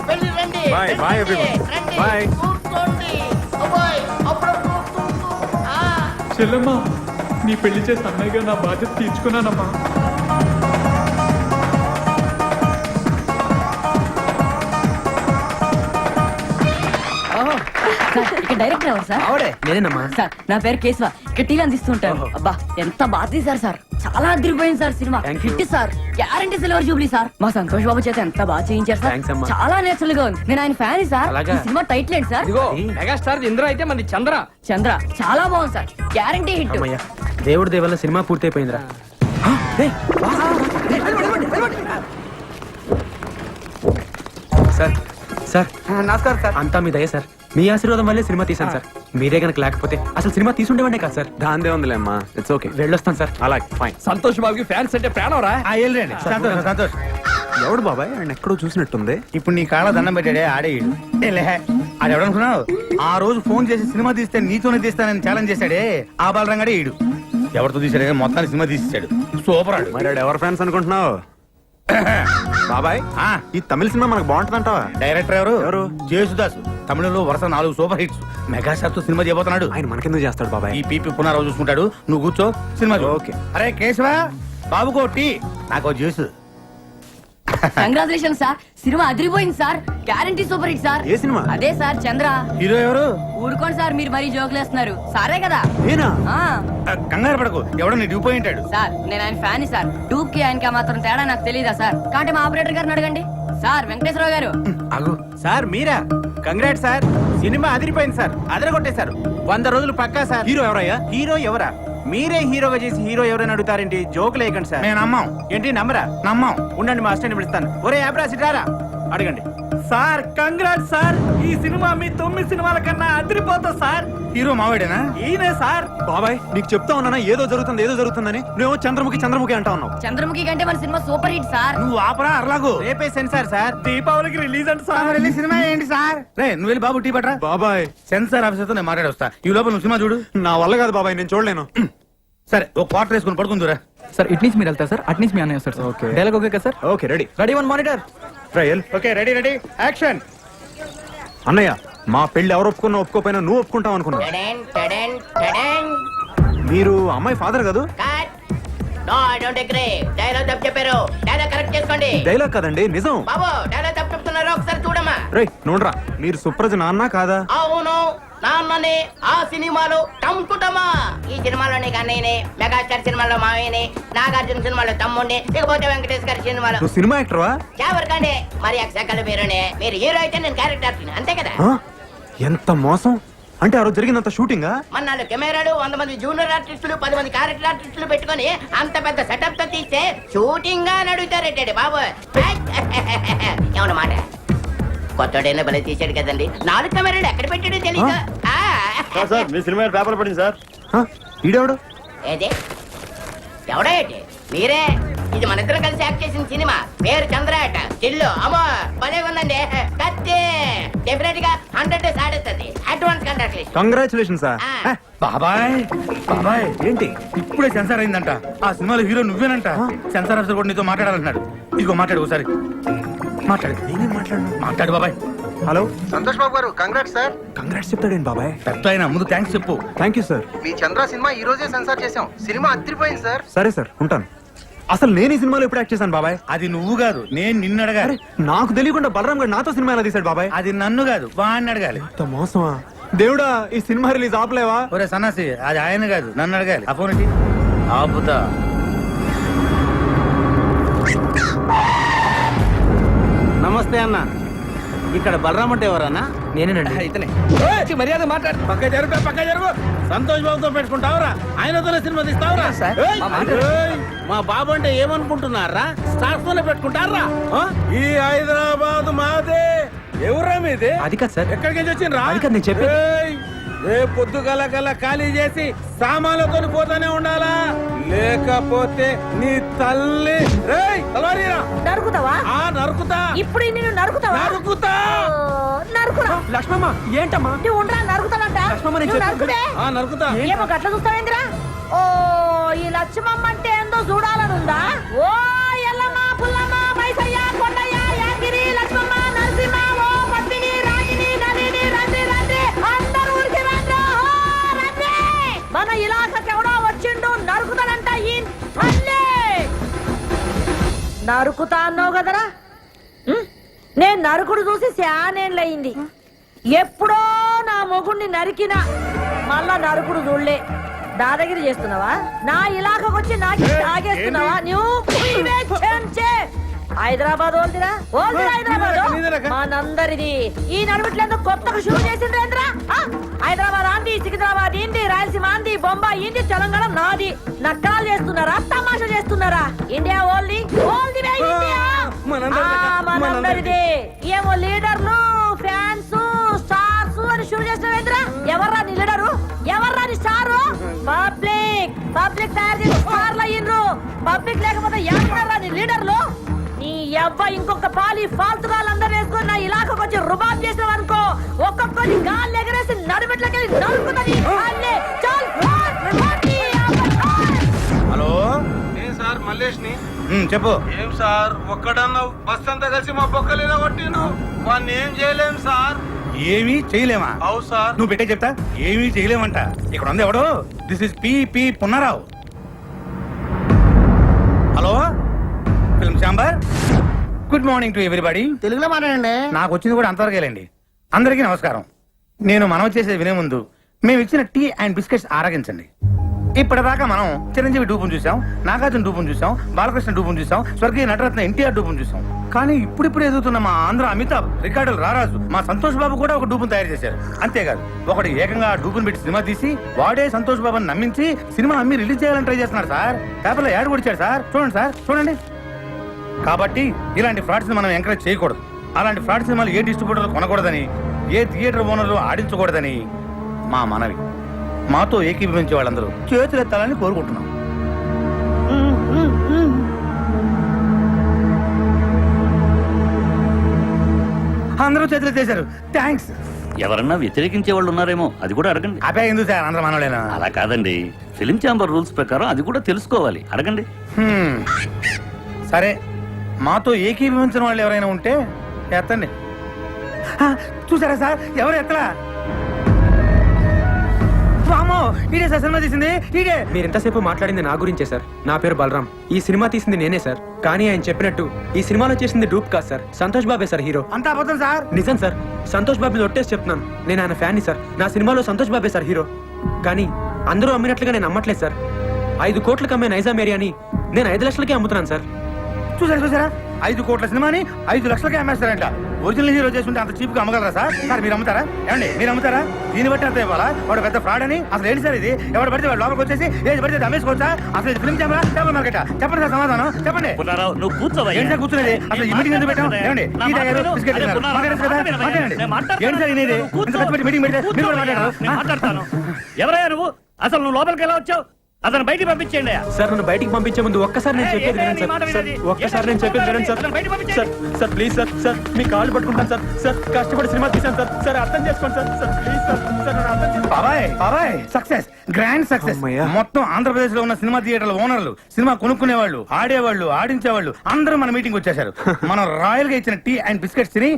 S10: వెళ్ళి రండి.
S9: Bye, bye everyone.
S10: రండి.
S9: Bye.
S10: కూర్చోండి. అబ్బాయి అప్పుడప్పుడు కూర్చోండి.
S3: చెల్లెమ్మా నీ పెళ్లి చేసి అన్నయ్యగా నా బాధ్యత తీర్చుకున్నానమ్మా.
S5: ఇక్కడ డైరెక్టర్ ఎవరు సార్?
S2: ఆవిడే
S3: నేనేనమ్మా.
S5: సార్ నా పేరు కేశవ. ఇక్కడ టీవీ అందిస్తుంటాను. అబ్బా ఎంత బాగా తీశారు సార్. చాలా అదిరిపోయింది sir cinema. Hit sir. Guarantee silver Jubilee sir. మా సంతోష్ బాబు చేత ఎంత బాగా చేయించారు సార్.
S3: Thanks అమ్మా.
S5: చాలా నేచురల్ గా ఉంది. నేను ఆయన ఫ్యాన్ సార్.
S3: అలాగా?
S5: ఈ సినిమా టైటిల్ ఏంటి సార్?
S2: ఇదిగో మెగాస్టార్ ఇంద్ర అయితే మంది చంద్ర.
S5: చంద్ర. చాలా బాగుంది సార్. Guarantee hit.
S3: అమ్మయ్య దేవుడి దేవల్ల సినిమా పూర్తయిపోయిందిరా. సార్ సార్
S2: నమస్కారం సార్.
S3: అంతా మీ దయ సార్. మీ ఆశీర్వాదం వల్లే సినిమా తీశాను సార్. మీరే కనుక లేకపోతే అసలు సినిమా తీసుండేవండే కాదు సార్.
S9: దాందే ఉందిలే అమ్మా. It's okay.
S3: వెళ్ళొస్తాను సార్.
S9: అలాగే ఫైన్.
S2: సంతోష్ బాబుకి ఫ్యాన్స్ అంటే ప్రాణం రా.
S4: వెళ్ళండి. సంతోష్ సంతోష్.
S9: ఎవడు బాబాయ్ ఆయన ఎక్కడో చూసినట్టుంది.
S4: ఇప్పుడు నీ కాళ్ళ దండం పెట్టాడే ఆడే ఈడు. అది ఎవడనుకున్నావు? ఆ రోజు ఫోన్ చేసి సినిమా తీస్తే నీతోనే తీస్తానని ఛాలెంజ్ చేశాడే ఆ బాలరంగాడే ఈడు. ఎవరితో తీసాడే మొత్తాన్ని సినిమా తీసేశాడు. సూపర్ ఆడు.
S9: మరి వాడు ఎవరు ఫ్యాన్స్ అనుకుంటున్నావు బాబాయ్? ఈ తమిళ సినిమా మనకు బాగుంటుందంటావా?
S4: డైరెక్టర్ ఎవరు?
S9: ఎవరు?
S4: జేసుదాస్. తమిళంలో వరుస 4 సూపర్ హిట్స్. మెగాస్టార్ తో సినిమా చేయబోతున్నాడు.
S9: ఆయన మనకెందుకు చేస్తాడు బాబాయ్?
S4: ఈ పీపీ పునరావు చూసుకుంటాడు. నువ్వు కూర్చో సినిమా చూడు.
S9: ఓకే.
S4: అరే కేశవ బాబుకో టీ నాకో జ్యూస్.
S5: Congratulation sir. సినిమా అదిరిపోయింది sir. Guarantee super hit sir.
S9: ఏ సినిమా?
S5: అదే సార్ చంద్ర.
S4: హీరో ఎవరు?
S5: ఊరుకోండి సార్, మీరు మరీ జోకులు వేస్తున్నారు. సారే కదా.
S9: నేనా?
S5: ఆ
S4: కంగారు పడకు. ఎవడో నీ డ్యూపోయి ఉంటాడు.
S5: సార్ నేను ఆయన ఫ్యాన్ సార్. డూప్ కి ఆయనకి మాత్రం తేడా నాకు తెలియదా సార్? కాబట్టి మా ఆపరేటర్ గారిని అడగండి. సార్ వెంకటేశ్వరరావు గారు.
S4: అగు
S2: సార్ మీరా? Congrat sir. సినిమా అదిరిపోయింది సార్. అదరగొట్టేశారు. 100 రోజులు పక్కా సార్.
S9: హీరో ఎవరయ్యా?
S2: హీరో ఎవరా? మీరే హీరోగా చేసి హీరో ఎవరైనా అడుగుతారేంటి? జోకులు వేయకండి సార్.
S4: మేము నమ్మం.
S2: ఏంటి నమ్మరా?
S4: నమ్మం.
S2: ఉండండి మా అసిస్టెంట్ పిలుస్తాను. ఒరే అబ్రాసి రారా అడగండి. Sir congrat sir. ఈ సినిమా మీ 9 సినిమాల కన్నా అదిరిపోతా సార్.
S4: హీరో మావాడేనా?
S2: ఈయనే సార్.
S9: బాబాయ్ నీకు చెప్తా ఉన్నానా ఏదో జరుగుతుందని నువ్వు చంద్రముఖి అంటా ఉన్నావు.
S5: చంద్రముఖి కంటే మన సినిమా సూపర్ హిట్ సార్.
S4: నువ్వు ఆపరా అర్లాగు.
S2: రేపే సెన్సార్ సార్. దీపావళికి రిలీజ్ అంట సార్.
S4: వెళ్ళి సినిమా ఏంటి సార్? రే నువ్వు వెళ్ళి బాబు టీ పట్రా.
S9: బాబాయ్
S4: సెన్సార్ ఆఫీసర్ తో నేను మాట్లాడొస్తా. ఈ లోపల నువ్వు సినిమా చూడు.
S9: నా వల్ల కాదు బాబాయ్, నేను చూడలేను.
S4: సరే ఒక క్వార్టర్ వేసుకుని పడుకుందురా.
S3: సార్ ఇట్ నుంచి మీరు వెళ్తారు సార్. అట్ నుంచి మీ అన్నయ్య వస్తారు సార్.
S9: ఓకే.
S3: డైలాగ్ ఓకే కదా sir?
S9: Okay ready.
S3: Ready 1 monitor.
S9: Trial.
S4: Okay ready ready action.
S9: అన్నయ్య మా పెళ్లి ఎవరు ఒప్పుకున్నా ఒప్పుకోపోయినా నువ్వు ఒప్పుకుంటావు అనుకున్నా.
S10: టడెన్, టడెన్, టడెన్.
S9: మీరు అమ్మాయి ఫాదర్ కాదు?
S10: Cut. No I don't agree. Dialogue తప్పు చెప్పారు. డైలాగ్ కరెక్ట్ చేసుకోండి.
S9: డైలాగ్ కదండి నిజం.
S10: బాబు డైలాగ్ తప్పు చెప్తున్నారు. ఒకసారి చూడమ్మా.
S9: రేయ్ నోడ్రా, మీరు సుప్రజ నాన్న కాదా?
S10: అవును నాన్ననే. ఆ సినిమాలో టంకుటమా. ఈ సినిమాలోని అన్నయ్యనే, మెగాస్టార్ సినిమాలో మావయ్యనే, నాగార్జున సినిమాలో తమ్ముడిని, ఇకపోతే వెంకటేష్ గారి సినిమాలో
S9: నువ్వు సినిమా యాక్టర్వా?
S10: ఎవరికండి మరి అక్షకల పేరునే. మీరు హీరో అయితే నేను క్యారెక్టర్ అంతే కదా.
S9: ఆ? ఎంత మోసం. అంటే ఆ రోజు జరిగినంత షూటింగా?
S10: మన 4 కెమెరాలు, 100 మంది జూనియర్ ఆర్టిస్టులు, 10 మంది క్యారెక్టర్ ఆర్టిస్టులు పెట్టుకొని అంత పెద్ద సెటప్ తో తీస్తే షూటింగ్ గా నడుగుతారేంటి బాబు? ఏమన్నా మాట కొత్తడైనా భలే తీసాడు కదండి. 4 కెమెరాలు ఎక్కడ పెట్టాడో తెలీదు.
S6: మీ సినిమా పేపర్ పడింది సార్.
S9: ఈడెవడు?
S10: ఏది ఎవడో ఏంటి? మీరే. ఇది మన ఇద్దరు కలిసి యాక్ట్ చేసిన సినిమా. పేరు చంద్రాట. చిల్లు అమ్మో భలే ఉందండి. కత్తి డెఫినెట్ గా 100 డేస్ ఆడేస్తుంది. Advance congratulation.
S9: Congratulation sir.
S4: బాబాయ్ బాబాయ్
S9: ఏంటి
S4: ఇప్పుడే సెన్సార్ అయిందంట. ఆ సినిమాలో హీరో నువ్వేనంట. సెన్సార్ ఆఫీసర్ కూడా నీతో మాట్లాడాలంటున్నాడు. ఇదిగో మాట్లాడు ఒకసారి. మాట్లాడు.
S9: నేనేం మాట్లాడను.
S4: మాట్లాడు బాబాయ్.
S9: హలో
S12: సంతోష్ బాబు గారు కంగ్రాట్స్ సార్.
S9: కంగ్రాట్స్ చెప్తాడేంటి బాబాయ్?
S4: పెద్ద అయినా ముందు థ్యాంక్స్ చెప్పు.
S9: Thank you sir.
S12: Me Chandra cinema ఈ రోజే సెన్సార్ చేసాం. సినిమా అదిరిపోయింది సార్.
S9: సరే సార్ ఉంటాను. అసలు నేను ఈ సినిమాలో ఎప్పుడు యాక్ట్ చేశాను బాబాయ్?
S4: అది నువ్వు కాదు, నేను నిన్ను అడగాలి.
S9: నాకు తెలియకుండా బలరాం గారు నాతో సినిమా ఎలా తీశాడు బాబాయ్?
S4: అది నన్ను కాదు, వాడిని అడగాలి.
S9: ఇంత మోసమా దేవుడా? ఈ సినిమా రిలీజ్ ఆపలేవా?
S4: ఒరే సన్నాసి, అది ఆయన కాదు, నన్ను అడగాలి. ఆ ఫోన్ ఏంటి? ఆపుతా.
S2: నమస్తే అన్న. ఇక్కడ బలరామ్ అంటే ఎవరన్నా?
S3: నేనేనండి.
S2: ఇతనే. మర్యాద మాట్లాడు. పక్క జరుగు. సంతోష్ బాబుతో పెట్టుకుంటావురా? ఆయనతోనే సినిమా తీస్తావురా? ఏయ్, ఏయ్, మా బాబు అంటే ఏమనుకుంటున్నారా? స్టార్స్ తోనే పెట్టుకుంటారా? ఈ హైదరాబాద్ మాదే. ఎవరా మీది?
S3: అది కాదు సార్.
S2: ఎక్కడికి వచ్చిండ్రా?
S3: అది కాదు నేను చెప్పేది.
S2: ఏ పొద్దు గల ఖాళీ చేసి సామాన్లతో పోతానే ఉండాలా, లేకపోతే నీ తల్లి తలవారీరా.
S5: నరుకుతావా?
S2: నరుకుతా.
S5: ఇప్పుడు నేను నరుకుతావా? నరుకురా.
S3: లక్ష్మమ్మ ఏంటమ్మా?
S5: నువ్వు ఉండరా, నరుకుతానంట.
S3: లక్ష్మమ్మ, నేను
S5: నువ్వు
S3: చెప్పేది.
S5: నరుకుతే?
S2: నరుకుతా.
S5: ఏమో గట్ల చూస్తావేంద్రా? ఓ ఈ లక్ష్మమ్మ అంటే ఏందో చూడాలనుందా? ఓ ఎల్లమ్మ, పుల్లమ్మ, మైసయ్య, కొండయ్య, యాగిరి, లక్ష్మమ్మ, నరసింహ, ఓ పద్మిని, రాగిని, నలిని, రండి అందరూ ఊరికి రండి. రండి, మన ఇలాకకి ఎవడో వచ్చిండు, నరుకుతానంట ఈ తల్లి. నరుకుతా అన్నావు కదరా? నేను నరుకుడు చూసి శానేళ్ళయింది. ఎప్పుడో నా మొగుణ్ణి నరికినా మళ్ళా నరుకుడు చూడలే. దాదాగిరి చేస్తున్నావా? నా ఇలాకకు వచ్చి నాకు తాగేస్తున్నావా? నువ్వు హైదరాబాద్ ఓల్దిరా హైదరాబాద్ మనందరిది. ఈ నడుమిట్లేందుకు కొత్తగా షూ చేసిండ్రేంద్రా? హైదరాబాద్ ఆంది, సికింద్రాబాద్ ఇంది, రాయలసీమ ఆంది, బొంబాయి ఇంది, తెలంగాణ నాది. నక్కలు చేస్తున్నారా, తమాషా చేస్తున్నారా? ఇండియా ఓల్ది ఇండియా మనందరిది. ఏమో లీడర్లు, ఫ్యాన్స్, స్టార్స్ అని షూ చేసినవేంద్రా? ఎవర్రా నీ లీడరు? ఎవర్రా నీ స్టారు? పబ్లిక్ తయారు చేసి స్టార్లు అయ్యిండ్రు. పబ్లిక్ లేకపోతే ఎవరా నీ లీడర్లు? నీ అబ్బాయి ఇంకొక పాలి ఫాల్తుగాళ్ళందరూ వేసుకొని నా ఇలాకకు వచ్చి రుబాబ్ చేసావు అనుకో, ఒక్కొక్కరి గాలి ఎగరేసి నడుమెట్లకెళ్ళి నరుకుతుంది.
S4: హలో
S12: సార్ మల్లేష్ ని.
S4: చెప్పు.
S12: ఏం సార్ ఒక్కడన్నా బస్ అంతా కలిసి మా బొక్కలు కొట్టిను, వాడిని ఏం చేయలేం సార్.
S4: ఏమీ చేయలేమా?
S12: అవు సార్.
S4: నువ్వు పెట్టే చెప్తా. ఏమీ చేయలేమంట. ఇక్కడ ఉంది ఎవడు? This is P Punnarao. Hello film chamber. Good morning to everybody.
S10: తెలుగులో మాట్లాడండి.
S4: నాకు వచ్చింది కూడా అంతవరకేలేండి. అందరికీ నమస్కారం. నేను మనం చేసేది వినే ముందు మేము ఇచ్చిన టీ అండ్ బిస్కెట్స్ ఆరగించండి. ఇప్పటిదాకా మనం చిరంజీవి డూపును చూసాం, నాగార్జున డూపును చూసాం, బాలకృష్ణ డూపును చూసాం, స్వర్గీయ నటరత్న ఎన్టీఆర్ డూపును చూసాం. కానీ ఇప్పుడు ఎదుగుతున్న మా ఆంధ్ర అమితాబ్, రికార్డులు రారాజు, మా సంతోష్ బాబు కూడా ఒక డూపును తయారు చేశారు. అంతేకాదు ఒకటి ఏకంగా డూపును పెట్టి సినిమా తీసి వాడే సంతోష్ బాబుని నమ్మించి సినిమా అమ్మి రిలీజ్ చేయాలని ట్రై చేస్తున్నారు సార్. పేపర్లో యాడ్ కొడిచాడు సార్. చూడండి సార్, చూడండి. కాబట్టి ఇలాంటి ఫ్రాడ్స్ మనం ఎంకరేజ్ చేయకూడదు. అలాంటి ఫ్రాడ్ సినిమాలు ఏ డిస్ట్రిబ్యూటర్లు కొనకూడదని, ఏ థియేటర్ ఓనర్లు ఆడించకూడదని మా మనవి. మాతో ఏకీభవించే వాళ్ళందరూ చేతులెత్తాలని కోరుకుంటున్నాం. అందరూ చేతులెత్తేశారు. థ్యాంక్స్.
S11: ఎవరన్నా వ్యతిరేకించే వాళ్ళు ఉన్నారేమో, అది కూడా అడగండి.
S4: అబ్బాయి ఎందుకు సార్ అందరూ మనోళ్ళేనా?
S11: అలా కాదండి, ఫిలిం ఛాంబర్ రూల్స్ ప్రకారం అది కూడా తెలుసుకోవాలి. అడగండి.
S4: సరే, మాతో ఏకీభవించిన వాళ్ళు ఎవరైనా ఉంటే ఎత్తండి. చూసారా సార్, ఎవరు ఎత్తలా? ఇదే సార్ సినిమా తీసింది. ఇదే.
S3: మీరు ఎంతసేపు మాట్లాడింది నా గురించే సార్. నా పేరు బలరాం. ఈ సినిమా తీసింది నేనే సార్. కానీ ఆయన చెప్పినట్టు ఈ సినిమాలో చేసింది డూప్ కాదు సార్, సంతోష్ బాబే సార్ హీరో.
S4: అంతా అబద్ధం సార్.
S3: నిజం సార్. సంతోష్ బాబు ఒట్టేసి చెప్తున్నాను. నేను ఆయన ఫ్యాన్ని సార్. నా సినిమాలో సంతోష్ బాబే సార్ హీరో. కానీ అందరూ అమ్మినట్లుగా నేను అమ్మట్లేదు సార్. 5 కోట్లకు అమ్మే నైజాం ఏరియాని నేను 5 లక్షలకే అమ్ముతున్నాను సార్.
S4: చూసారా 5 కోట్ల సినిమాని 5 లక్షలకే అమ్మేస్తారంట. ఒరిజినల్ హీరో చేసుకుంటే అంత చీప్ గా అమ్మగలరా సార్? సార్ మీరు అమ్ముతారా? ఏమండి మీరు అమ్ముతారా? దీన్ని బట్టి అంత ఇవ్వాలా? వాడు పెద్ద ఫ్రాడ్ అని అసలు ఏంటి సార్ ఇది? ఎవరు పడితే వాడు లోపలికి వచ్చేసి ఏది పడితే అమ్మేసుకోవచ్చా? అసలు ఇది ఫిల్మ్ ఛాంబర్, పేపర్ మార్కెట్? చెప్పండి సార్ సమాధానం చెప్పండి.
S11: నువ్వు కూర్చోవయ్యా.
S4: ఏంటి సార్ కూర్చునేది? అసలు ఈ మీటింగ్ ఎందుకు పెట్టాం? ఏమండి టీ తాగారు, బిస్కెట్ తిన్నారు. మాట్లాడచ్చు కదా? మాట్లాడండి. ఏంటి సార్ ఇది? ఇంత ఖర్చు పెట్టి మీటింగ్ పెడితే మీరు కూడా
S6: మాట్లాడతాను. ఎవరయ్యా నువ్వు? అసలు నువ్వు లోపలికి ఎలా వచ్చావు? అతను బయటికి పంపించేయండి.
S3: సార్ నన్ను బయటికి పంపించే ముందు ఒక్కసారి నేను చెప్పేది వినండి సార్. ఒక్కసారి నేను చెప్పేది వినండి sir. Sir please sir. Sir మీ కాళ్ళు పట్టుకుంటాను సార్. సార్ కష్టపడి సినిమా తీసాను సార్. సార్ అర్థం చేసుకోండి sir. Sir please sir. Sir నన్ను అర్థం చేసుకోండి.
S4: బాబాయ్ సక్సెస్, గ్రాండ్ సక్సెస్. మొత్తం ఆంధ్రప్రదేశ్ లో ఉన్న సినిమా థియేటర్ల ఓనర్లు, సినిమా కొనుక్కునే వాళ్ళు, ఆడేవాళ్ళు, ఆడించేవాళ్ళు అందరూ మన మీటింగ్ వచ్చేసారు. మనం రాయల్ గా ఇచ్చిన టీ అండ్ బిస్కెట్స్ తిని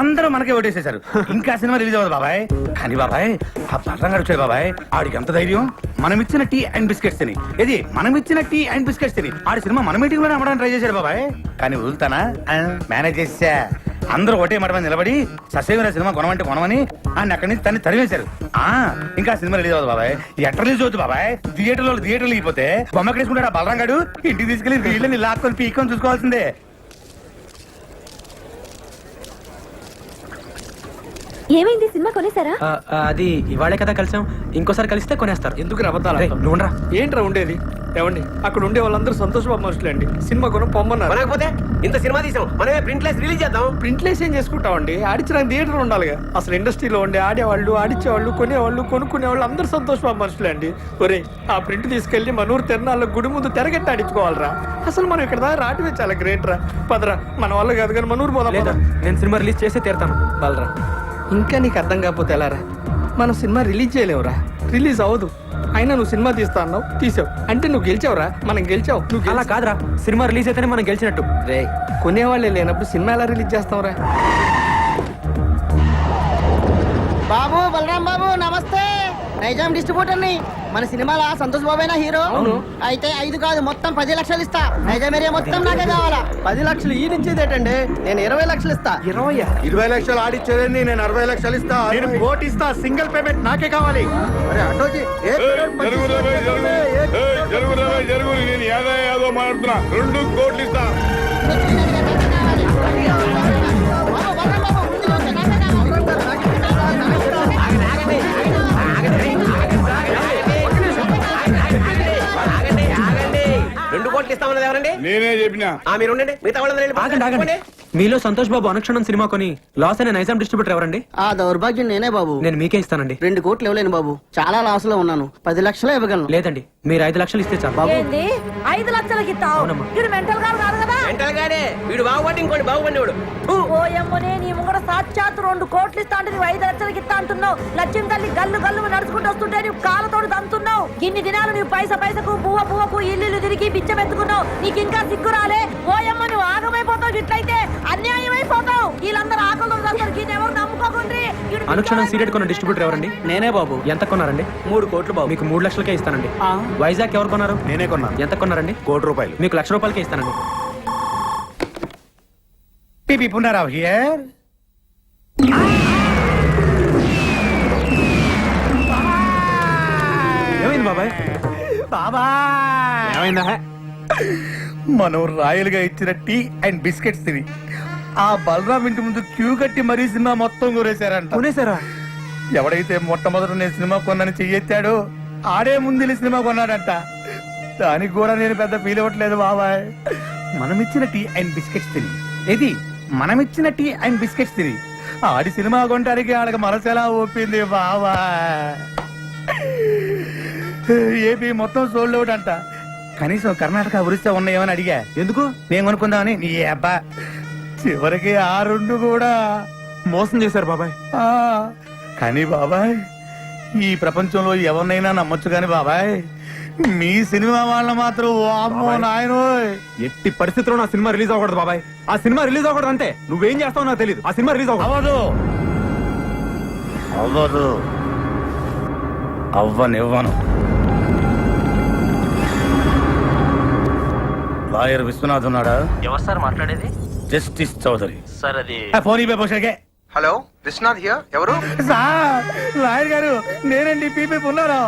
S4: అందరూ మనకే ఓటేసేశారు. ఇంకా సినిమా రిలీజ్ అవ్వదు బాబాయ్. కానీ బాబాయ్ ఆ పట్టంగా వచ్చాడు బాబాయ్. ఆడికి ఎంత ధైర్యం? మనం ఇచ్చిన టీ అండ్ బిస్కెట్స్ తిని, ఇది మనం ఇచ్చిన టీ అండ్ బిస్కెట్స్ తిని ఆడి సినిమా మన మీటింగ్ లోనే అమ్మడానికి ట్రై చేశాడు బాబాయ్. కానీ వదులుతానా? మేనేజ్ చేసా. అందరూ ఒకటే మాట మీద నిలబడి ససేమిరా సినిమా కొనమంటే కొనమని ఆయన అక్కడి నుంచి తన్ని తరివేశారు. ఇంకా సినిమా రిలీజ్ అవ్వదు బాబాయ్. ఎట్లా రిలీజ్ అవుతుంది బాబాయ్? థియేటర్లు అయిపోతే బొమ్మకేసుకుంటాడు ఆ బలరాం గాడు. ఇంటికి తీసుకెళ్లి వీళ్ళని లాక్కొని పీక్కొని చూసుకోవాల్సిందే.
S8: ఏమైంది సినిమా కొనేసారా?
S3: అది ఇవాళే కదా కలిసాం, ఇంకోసారి కలిస్తే కొనేస్తారు.
S2: ఎందుకు రబద్దాలు
S3: రేయ్, నువ్వు ఉండరా.
S2: ఏంట్రా ఉండేది? ఏమండి అక్కడ ఉండే వాళ్ళందరూ సంతోష్ బాబు మనుషులే అండి. సినిమా కొనం పొమ్మన్నారు.
S7: కొనకపోతే ఇంత సినిమా తీసాం, మనమే ప్రింట్లెస్ రిలీజ్ చేద్దాం.
S2: ప్రింట్లేసి ఏం చేసుకుంటామండి? ఆడించడానికి థియేటర్ ఉండాలిగా. అసలు ఇండస్ట్రీలో ఉండే ఆడేవాళ్ళు, ఆడించేవాళ్ళు, కొనేవాళ్ళు, కొనుక్కునేవాళ్ళు అందరూ సంతోష్ బాబు మనుషులే అండి. ఒరే ఆ ప్రింట్ తీసుకెళ్లి మనూరు తిరణాల్లో గుడి ముందు తెరగట్టి ఆడించుకోవాలరా. అసలు మనం ఇక్కడ దాకా రావటమే చాలా గ్రేట్ రా. పదరా, మన వల్ల కాదు కానీ మనూరు పోదాం.
S3: లేదా నేను సినిమా రిలీజ్ చేసి తీరుతాను.
S2: బలరా, ఇంకా నీకు అర్థం కాకపోతే ఎలారా? మనం సినిమా రిలీజ్ చేయలేవురా, రిలీజ్ అవ్వదు. అయినా నువ్వు సినిమా తీస్తా అన్నావు, తీసావు అంటే నువ్వు గెలిచావురా. మనం గెలిచావు, నువ్వు
S3: అలా కాదురా, సినిమా రిలీజ్ అయితేనే మనం గెలిచినట్టు.
S2: రే కొనేవాళ్ళే లేనప్పుడు సినిమా ఎలా రిలీజ్ చేస్తావురా?
S10: బాబు బలరాం బాబు నమస్తే. నైజాం డిస్ట్రిబ్యూటర్ ని. మన సినిమాలో సంతోష్ బాబేనా హీరో?
S2: అవును.
S10: అయితే 5 కాదు మొత్తం 10 లక్షలు ఇస్తా. నైజాం ఏరియా మొత్తం నాకే కావాలా.
S2: 10 లక్షలు ఈ నుంచేదేటండి? నేను 20 లక్షలు ఇస్తా.
S1: 20 లక్షలు ఆడిచ్చేదండి, నేను 60 లక్షలు ఇస్తా. నేను కోటి ఇస్తా, సింగిల్ పేమెంట్ నాకే కావాలి. అరే అటోజీ
S12: నేను ఏదో మాట్లాడుతున్నా, 2 కోట్లు ఇస్తా.
S10: బాబు, బలరాం బాబు, ముందు వస్తే నాకే కావాలి.
S7: రెండు కోట్లు ఇస్తామన్నది ఎవరండి?
S12: నేనే చెప్పినా.
S7: మీరు ఉండండి, మిగతా వాళ్ళందరూ వెళ్ళి
S3: ఆగండి ఆగండి. మీలో సంతోష్ బాబు అనుక్షణం సినిమా కొని లాస్ అయిన నైజాం డిస్ట్రిబ్యూటర్ ఎవరండి?
S10: ఆ దౌర్భాగ్యం నేనే బాబు.
S3: నేను మీకే ఇస్తానండి.
S10: 2 కోట్లు ఇవ్వలేను బాబు, చాలా లాస్ లో ఉన్నాను. 10 లక్షలే ఇవ్వగలను.
S3: లేదండి, మీరు 5 లక్షలు ఇస్తే చాలు. బాబు
S5: 5 లక్షలకి ఇస్తావు?
S3: అవునమ్మా.
S5: ఇది మెంటల్ గారు కాదు కదా?
S7: మెంటల్ గాడే వీడు. బాగుపడి ఇంకోటి బాగుపడినవాడు.
S5: ఓ ఎమ్మనే నీ ముంగడ సాక్షాత్ 2 కోట్లు ఇస్తా అంటే నువ్వు 5 లక్షలకి ఇస్తా అంటున్నావు. లక్ష్యం తల్లి గల్లు గల్లు నడుచుకుంటూ వస్తుంటే నువ్వు కాళ్ళతోడు దంతున్నావు. ఇన్ని దినాలు నువ్వు పైసకు పువ్వకు ఇల్లు తిరిగి బిచ్చం ఎత్తుకున్నావు. నీకు ఇంకా సిగ్గు రాలే? ఓ ఎమ్మ నువ్వు ఆగమైపోతావు. ఇట్లయితే అన్యాయం అయిపోతావు. వీళ్ళందరూ ఆకలి ఎవరు నమ్ముకోకుండ్రి.
S3: అనుక్షణం సీరియడ్ కొన్న డిస్ట్రిబ్యూటర్ ఎవరండి?
S2: నేనే బాబు.
S3: ఎంత కొన్నారండి?
S2: 3 కోట్లు బాబు.
S3: మీకు 3 లక్షలకే ఇస్తానండి. వైజాగ్ ఎవరు కొన్నారు?
S1: నేనే కొన్నాను.
S3: ఎంత కొన్నారండి?
S1: ₹1,00,00,000.
S3: మీకు ₹1,00,000కే ఇస్తానండి.
S4: పిపి పునరావ్ హియర్.
S3: ఏమైంది బాబాయ్?
S4: బాబా
S3: ఏమైందా?
S4: మనం రాయలుగా ఇచ్చిన టీ అండ్ బిస్కెట్స్ తిని ఆ బలరాం ఇంటి ముందు క్యూ కట్టి మరీ సినిమా మొత్తం కొనేశారంట.
S3: కొనేసారా?
S4: ఎవడైతే మొట్టమొదట నేను సినిమా కొన్నాను చెయ్యెత్తాడో ఆడే ముందు సినిమా కొన్నాడంట. దానికి కూడా నేను పెద్ద ఫీల్ అవ్వట్లేదు బాబాయ్. మనమిచ్చిన టీ అండ్ బిస్కెట్స్ తిని ఇది మనమిచ్చిన టీ అండ్ బిస్కెట్స్ తిని ఆడి సినిమా కొనడానికి ఆడకి మనసెలా ఒప్పింది బాబా. ఏపీ మొత్తం సోల్డ్ అవుట్ అంట. కనీసం కర్ణాటక ఒరిస్సా ఉన్నాయేమని అడిగా.
S3: ఎందుకు?
S4: నేను కొనుక్కుందామని. నీ అబ్బా చివరికి ఆ 2 కూడా
S3: మోసం చేశారు బాబాయ్.
S4: కానీ బాబాయ్ ఈ ప్రపంచంలో ఎవరినైనా నమ్మొచ్చు కానీ బాబాయ్ మీ సినిమా వాళ్ళ మాత్రం వామ్మో నాయనోయ్.
S3: ఎట్టి పరిస్థితుల్లో నా సినిమా రిలీజ్ అవ్వకూడదు బాబాయ్. ఆ సినిమా రిలీజ్ అవ్వకూడదు అంతే. నువ్వేం చేస్తావు నాకు తెలియదు. ఆ సినిమా రిలీజ్
S4: అవ్వదు అవ్వదు అవ్వనివ్వను. లాయర్ విశ్వనాథ్ ఉన్నాడా?
S11: ఎవరు సార్ మాట్లాడేది?
S4: జస్టిస్ చౌదరి.
S11: సార్ అది
S4: ఫోన్ ఇవ్వ పోషకే.
S12: Hello, Vishwanath here. ఎవరు?
S4: సార్ లాయర్ గారు నేనండి పీపీ ఉన్నారా?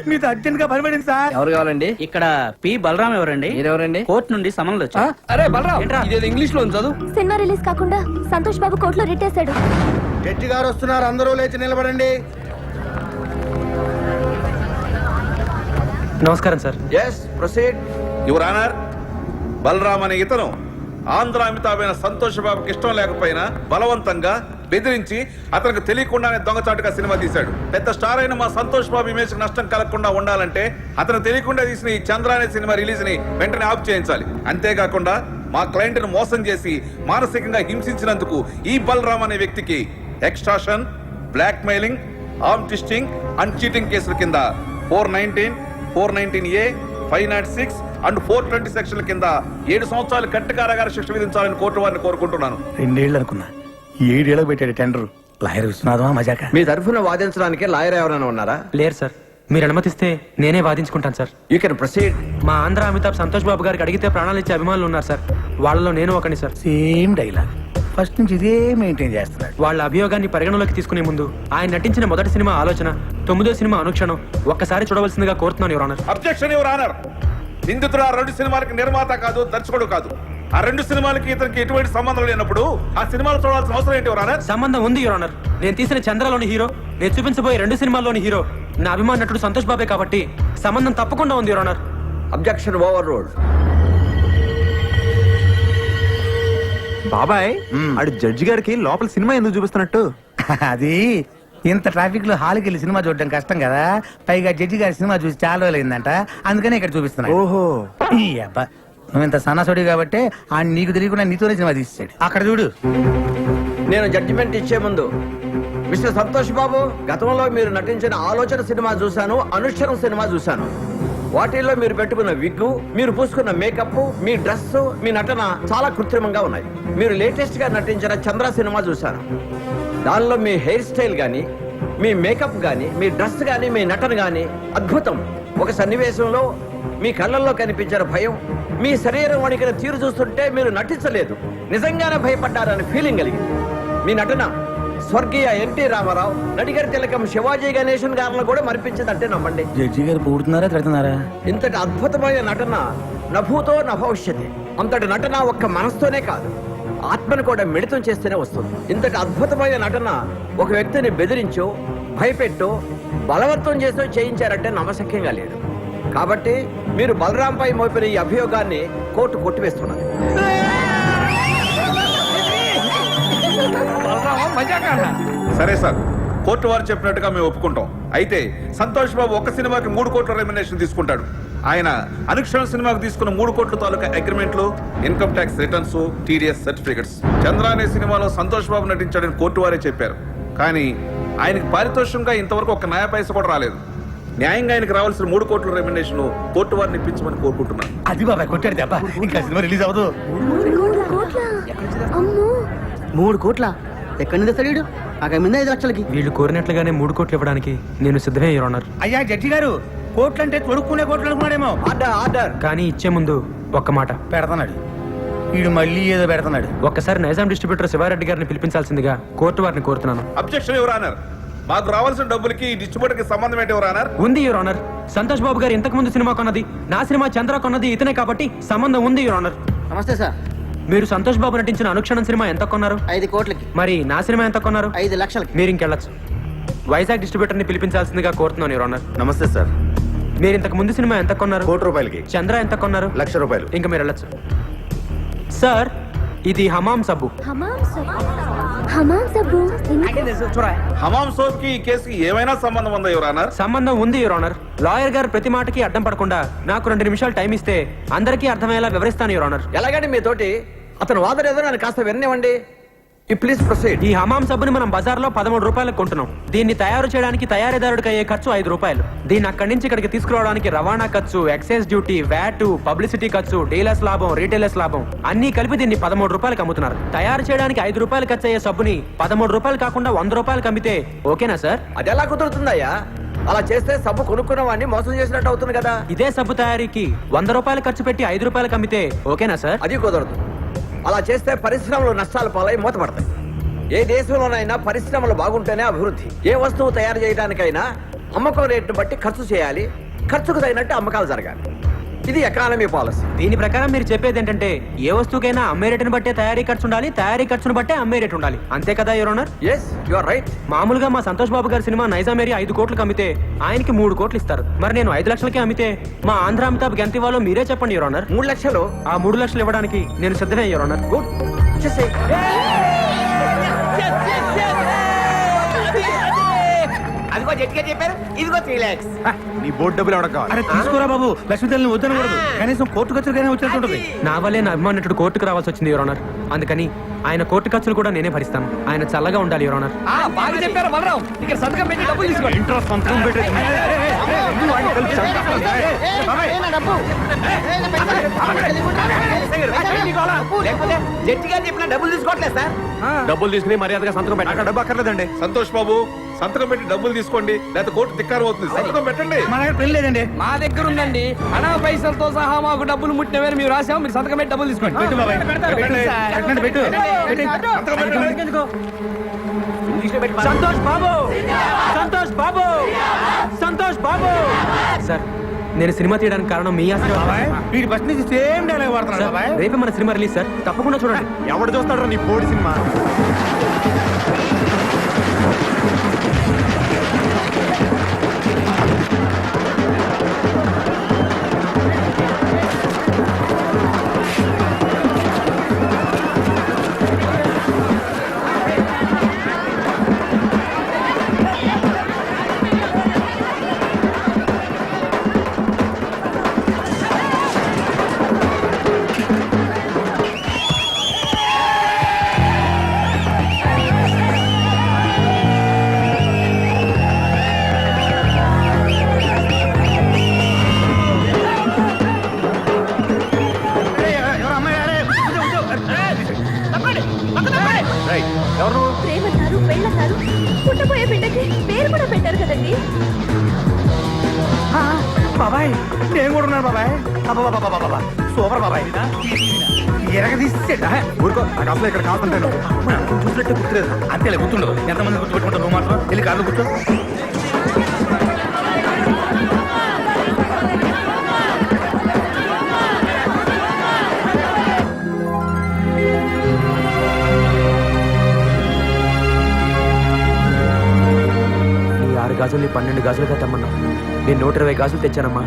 S4: మీతో అర్జెంట్ గా పనిపడింది సార్.
S2: ఎవరు కావాలండి?
S11: ఇక్కడ పి బలరాం ఎవరండి?
S2: మీరెవరండి?
S11: కోర్టు నుండి సమన్లు వచ్చా.
S2: అరే బలరాం, ఇదేదో ఇంగ్లీష్ లో ఉంది, చదువు.
S8: సినిమా రిలీజ్ కాకుండా సంతోష్ బాబు కోర్టులో రిట్టేశాడు.
S1: జడ్జి గారు వస్తున్నారు, అందరూ లేచి నిలబడండి.
S3: నమస్కారం sir.
S12: Yes proceed. Your honour, Balram అనే ఇతను ఆంధ్ర అమితాబైన సంతోష్ బాబుకి ఇష్టం లేకపోయినా బలవంతంగా బెదిరించి అతనికి తెలియకుండానే దొంగచాటుగా సినిమా తీశాడు. పెద్ద స్టార్ అయిన మా సంతోష్ బాబు ఇమేజ్ నష్టం కలగకుండా ఉండాలంటే అతను తెలియకుండా తీసిన ఈ చంద్ర అనే సినిమా రిలీజ్ ని వెంటనే ఆఫ్ చేయించాలి. అంతేకాకుండా మా క్లయింట్ ను మోసం చేసి మానసికంగా హింసించినందుకు ఈ బలరామ్ అనే వ్యక్తికి extortion, blackmailing, arm twisting and cheating కేసుల కింద 419, 419A, 506 అండ్ 420 సెక్షన్ల కింద 7 సంవత్సరాలు కట్టు కారాగార శిక్ష విధించాలని కోర్టు వారిని కోరుకుంటున్నాను.
S4: 2 ఏళ్ళు అనుకున్నా, 7 ఏళ్ళకి పెట్టాడు టెండర్. లాయర్ విశ్వనాథమా మజాక?
S7: మీ తరఫున వాదించడానికి లాయర్ ఎవరైనా ఉన్నారా?
S3: లేరు సార్. మీరు అనుమతిస్తే నేనే వాదించుకుంటాను సార్.
S7: You can proceed.
S3: మా ఆంధ్ర అమితాబ్ సంతోష్ బాబు గారికి అడిగితే ప్రాణాలు ఇచ్చే అభిమానులు ఉన్నారు సార్. వాళ్ళలో నేను ఒకని సార్.
S4: సేమ్ డైలాగ్ ఫస్ట్ నుంచి ఇదే మెయింటైన్ చేస్తున్నాడు.
S3: వాళ్ళ అభియోగాన్ని పరిగణలోకి తీసుకునే ముందు ఆయన నటించిన మొదటి సినిమా ఆలోచన, 9వ సినిమా అనుక్షణం ఒక్కసారి చూడవలసిందిగా కోరుతున్నాను your honour.
S12: Objection your honour. నిందితుడు ఆ 2 సినిమాలకు నిర్మాత కాదు, దర్శకుడు కాదు. ఆ రెండు సినిమాలకి ఇతనికి ఎటువంటి సంబంధం లేనప్పుడు ఆ సినిమాలు చూడాల్సిన అవసరం ఏంటి యువర్ ఆనర్?
S3: సంబంధం ఉంది యువర్ ఆనర్. నేను తీసిన చంద్రలోని హీరో, నేను చూపించబోయే 2 సినిమాల్లోని హీరో నా అభిమాన నటుడు సంతోష్ బాబే కాబట్టి సంబంధం తప్పకుండా ఉంది your honour.
S7: Objection over road.
S9: బాబాయ్ ఆడు జడ్జి గారికి లోపల సినిమా ఎందుకు చూపిస్తున్నట్టు?
S4: అది ఇంత ట్రాఫిక్ లో హాల్కి వెళ్ళి సినిమా చూడడం కష్టం కదా, పైగా జడ్జి గారి సినిమా చూసి చాలా రోజులైందంట, అందుకనే ఇక్కడ చూపిస్తున్నా.
S9: ఓహో,
S4: ఈ అబ్బా నువ్వు ఇంత సన్నాసుడి కాబట్టి ఆ నీకు తెలియకుండా నీతోనే సినిమా తీసాడు. అక్కడ చూడు.
S7: నేను జడ్జిమెంట్ ఇచ్చే ముందు మిస్టర్ సంతోష్ బాబు, గతంలో మీరు నటించిన ఆలోచన సినిమా చూశాను, అనుష్ఠరం సినిమా చూశాను. వాటిల్లో మీరు పెట్టుకున్న విగ్గు, మీరు పూసుకున్న మేకప్, మీ డ్రెస్, మీ నటన చాలా కృత్రిమంగా ఉన్నాయి. మీరు లేటెస్ట్ గా నటించిన చంద్ర సినిమా చూశాను. దానిలో మీ హెయిర్ స్టైల్ గానీ, మీ మేకప్ గానీ, మీ డ్రెస్ గానీ, మీ నటన గానీ అద్భుతం. ఒక సన్నివేశంలో మీ కళ్ళల్లో కనిపించిన భయం, మీ శరీరం వణికిన తీరు చూస్తుంటే మీరు నటించలేదు, నిజంగానే భయపడ్డారని ఫీలింగ్ కలిగింది. మీ నటన స్వర్గీయ ఎన్టీ రామారావు, నడిగర్ తిలకం శివాజీ గణేశన్ గారిని కూడా మరిపించిందంటే నమ్మండి.
S4: జడ్జి గారు పూడుతున్నారా తిడుతున్నారా?
S7: ఇంతటి అద్భుతమైన నటన నభూతో నభవిష్యతి. అంతటి నటన ఒక్క మనసుతోనే కాదు, ఆత్మను కూడా మిళితం చేస్తేనే వస్తుంది. ఇంతటి అద్భుతమైన నటన ఒక వ్యక్తిని బెదిరించో, భయపెట్టో, బలవంతం చేసో చేయించారంటే నమ్మశక్యంగా లేదు. కాబట్టి మీరు బలరాంపై మోపిన ఈ అభియోగాన్ని కోర్టు కొట్టివేస్తున్నది.
S12: సరే సార్, కోర్టు వారు చెప్పినట్టుగా మేము ఒప్పుకుంటాం. అయితే సంతోష్ బాబు ఒక్క సినిమాకి 3 కోట్ల రెమ్యునరేషన్ తీసుకుంటాడు. ఆయన అనుక్షణం సినిమాకు తీసుకున్న 3 కోట్ల తాలూకా అగ్రిమెంట్లు, income tax returns, TDS certificates. Chandra అనే సినిమాలో సంతోష్ బాబు నటించాడని కోర్టు వారే చెప్పారు. కానీ ఆయనకు పారితోషికంగా ఇంతవరకు ఒక నయా పైస కూడా రాలేదు. న్యాయంగా ఆయనకు రావాల్సిన 3 కోట్ల రెమ్యునరేషన్ కోర్టు వారిని ఇప్పించమని కోరుకుంటున్నాను.
S4: అది బాబాయ్ కొట్టాడు దెబ్బ, ఇంకా సినిమా రిలీజ్ అవ్వదు.
S10: 3 కోట్ల ఎక్కడి నుంచి తెస్తాడు? అక్కడ మీద 5 లక్షలకి.
S3: వీళ్ళు కోరినట్లుగానే 3 కోట్లు ఇవ్వడానికి నేను సిద్ధమే యువర్ ఆనర్.
S4: అయ్యా జడ్జి గారు, కోట్లు అంటే తొడుక్కునే కోట్లు అనుకున్నాడేమో.
S7: Order order.
S3: కానీ ఇచ్చే ముందు ఒక్క మాట
S4: పెడతాడు వీడు, మళ్ళీ ఏదో పెడతాడు.
S3: ఒక్కసారి నైజాం డిస్ట్రిబ్యూటర్ శివారెడ్డి గారిని పిలిపించాల్సిందిగా కోర్టు వారిని కోరుతున్నాను.
S12: Objection your honour. మాకు రావాల్సిన డబ్బులకి ఈ డిస్ట్రిబ్యూటర్ కి సంబంధం ఏంటి యువర్ ఆనర్?
S3: ఉంది యువర్ ఆనర్. సంతోష్ బాబు గారు ఇంతకు ముందు సినిమా కొన్నది, నా సినిమా చంద్ర కొన్నది ఇతనే కాబట్టి సంబంధం ఉంది యువర్ ఆనర్.
S10: నమస్తే సార్.
S3: మీరు సంతోష్ బాబు నటించిన అనుక్షణం సినిమా ఎంత కొన్నారు?
S10: 5 కోట్లకి.
S3: మరి నా సినిమా ఎంత కొన్నారు?
S10: 5 లక్షలకి.
S3: మీరు ఇంకెళ్ళచ్చు. వైజాగ్ డిస్ట్రిబ్యూటర్ ని పిలిపించాల్సిందిగా కోరుతున్నాను యువర్ ఆనర్.
S1: నమస్తే సార్.
S3: మీరు ఇంతకు ముందు సినిమా ఎంత కొన్నారు?
S1: 1 కోటి రూపాయలకి.
S3: చంద్ర ఎంత కొన్నారు?
S1: 1,00,000 రూపాయలు.
S3: ఇంకా మీరు వెళ్ళచ్చు. సార్, ఇది హమాం సబ్బు.
S8: హమాం సబ్బు
S12: హమాం సోప్ కి ఈ కేసుకి ఏమైనా సంబంధం ఉందా యువర్ ఆనర్?
S3: సంబంధం ఉంది యువర్ ఆనర్. లాయర్ గారు ప్రతి మాటకి అడ్డం పడకుండా నాకు 2 నిమిషాలు టైం ఇస్తే అందరికీ అర్థమయ్యేలా వివరిస్తాను యువర్ ఆనర్.
S7: ఎలాగండి మీతోటి అతను వాదన ఏదో నన్ను కాస్త విననివ్వండి. Please proceed.
S3: ఈ హమాం సబ్బుని మనం బజార్లో 13 రూపాయలకు కొంటున్నాం. దీన్ని తయారు చేయడానికి తయారీదారుడికి అయ్యే ఖర్చు 5 రూపాయలు. దీన్ని అక్కడి నుంచి ఇక్కడికి తీసుకురావడానికి రవాణా ఖర్చు, ఎక్సైజ్ డ్యూటీ, వ్యాట్, పబ్లిసిటీ ఖర్చు, డీలర్స్ లాభం, రీటైలర్స్ లాభం అన్ని కలిపి దీన్ని 13 రూపాయలకు అమ్ముతున్నారు. తయారు చేయడానికి 5 రూపాయలు ఖర్చు అయ్యే సబ్బుని 13 రూపాయలు కాకుండా 100 రూపాయలకు అమ్మితే ఓకేనా సార్?
S7: అది ఎలా కుదురుతుందయ్యా? అలా చేస్తే సబ్బు కొనుక్కున్న వాడిని మోసం చేసినట్టు అవుతుంది కదా.
S3: ఇదే సబ్బు తయారీకి 100 రూపాయలు ఖర్చు పెట్టి 5 రూపాయలకు అమ్మితే ఓకేనా సార్?
S7: అది కుదరదు. అలా చేస్తే పరిశ్రమలు నష్టాలు పాలై మూతపడతాయి. ఏ దేశంలోనైనా పరిశ్రమలు బాగుంటేనే అభివృద్ధి. ఏ వస్తువు తయారు చేయడానికైనా అమ్మకం రేటును బట్టి ఖర్చు చేయాలి, ఖర్చుకు తగినట్టు అమ్మకాలు జరగాలి. ఇది ఎకానమీ పాలసీ.
S3: దీని ప్రకారం మీరు చెప్పేది ఏంటంటే ఏ వస్తువుకైనా అమ్మే రేటును బట్టే తయారీ ఖర్చు ఉండాలి, తయారీ ఖర్చును బట్టే అమ్మే రేటు ఉండాలి. అంతే కదా your honour?
S7: Yes, you are right.
S3: మామూలుగా మా సంతోష్ బాబు గారి సినిమా నైజాం ఏరియా 5 కోట్లకు అమ్మితే ఆయనకి 3 కోట్లు ఇస్తారు. మరి నేను 5 లక్షలకి అమ్మితే మా ఆంధ్ర అమితాబ్ ఎంత ఇవ్వాలో మీరే చెప్పండి యువర్ ఆనర్.
S7: 3 లక్షలు.
S3: ఆ 3 లక్షలు ఇవ్వడానికి నేను సిద్ధమే యువర్ ఆనర్.
S7: గుడ్.
S10: అదిగో జట్గా చెప్పారు, ఇదిగో 3 lakhs.
S9: నీ బోర్డు డబ్బులు ఎవడ కావాలి?
S4: అరే తీసుకోరా బాబు, లక్ష్మీదేవిని వద్దనకూడదు. కనీసం కోర్టు ఖర్చులుగానే వచ్చినట్టుంటది.
S3: నా వల్లే నా అభిమానుడు కోర్టుకు రావాల్సి వచ్చింది యువర్ ఆనర్. అందుకని ఆయన కోర్టు ఖర్చులు కూడా నేనే భరిస్తాను. ఆయన చల్లగా ఉండాలి యువర్ ఆనర్.
S10: బాగా చెప్పారు బలరాం. ఇక్కడ సంతకం పెట్టి డబ్బులు తీసుకోండి. లేకపోతే జడ్జి గారు చెప్పిన డబ్బులు తీసుకోవట్లేదు సార్.
S6: డబ్బులు తీసుకుని మర్యాదగా సంతకం పెట్టండి.
S9: అక్కడ డబ్బు అక్కర్లేదండి.
S12: సంతోష్ బాబు, సంతకం పెట్టి డబ్బులు తీసుకోండి, లేకపోతే కోర్టు ధిక్కారం అవుతుంది. సంతకం పెట్టండి.
S4: మా దగ్గర పెళ్లి లేదండి.
S10: మా దగ్గర ఉందండి. అనా పైసలతో సహా మాకు డబ్బులు ముట్టిన వేరు మేము రాసాము. మీరు సంతకం పెట్టి డబ్బులు తీసుకోండి.
S4: పెట్టు బాబాయ్, పెట్టండి, పెట్టు.
S3: సంతోష్ బాబు, సంతోష్ బాబు, సంతోష్ బాబు. సార్, నేను సినిమా తీయడానికి కారణం మీ ఆశీర్వాదం.
S4: బాబాయ్ వీడి ఫస్ట్ నుంచి సేమ్ డైలాగ్ వాడుతున్నాడు
S3: సార్,
S4: బాబాయ్.
S3: రేపే మన సినిమా రిలీజ్ సార్, తప్పకుండా చూడండి.
S9: ఎవడు చూస్తాడు నీ పోడి సినిమా?
S8: ప్రేమన్నారు పెళ్ళన్నారు పుట్టబోయే బిడ్డకి పేరు కూడా పెట్టారు కదండి.
S4: బాబాయ్ నేను కూడా ఉన్నాను బాబాయ్. అబ్బా సూపర్ బాబాయ్. ఎరగదీసేట
S9: ఊరుకో, నాకు అసలు ఇక్కడ కాకుంటాను.
S4: చూసినట్టు గుర్తులేదు. అంతేలే గుర్తుండవు. ఎంతమంది గుర్తుపెట్టుకుంటావు నువ్వు మాత్రం. వెళ్ళి కార్లు కూర్చో.
S3: ఈ 6 గాజుల్ని 12 గాజులుగా తమ్మన్నా. నేను 120 గాజులు తెచ్చానమ్మా.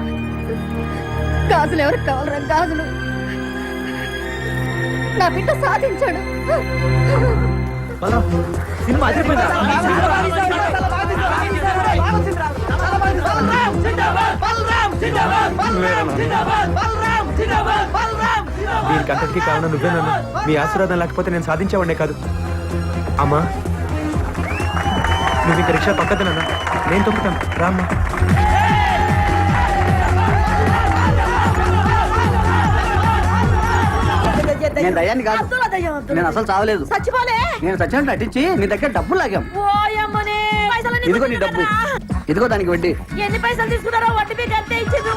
S5: గాజులు ఎవరికి కావాలరా గాజులు? నా బిడ్డ సాధించాడు.
S3: సినిమా అదిరిపోయిందా? దీనికి అంతటికీ కారణం నువ్వేనన్నా. మీ ఆశీర్వాదం లేకపోతే నేను సాధించేవాడినే కాదు. అమ్మా నువ్వు ఇంక రిక్షా పక్కదనన్నా, నేను తొక్కుతాను రామ్మా.
S10: నేను దయ్యాన్ని కాదు, నేను అసలు చావలేదు.
S5: చచ్చిపోలే.
S10: నేను సచ్చినట్టు నటించి నీ దగ్గర డబ్బులు లాగాం. ఇదిగో నీ డబ్బు, ఇదిగో దానికి వడ్డీ.
S5: ఎన్ని పైసలు తీసుకున్నారో వడ్డీ మీకు అంతే ఇచ్చిండు.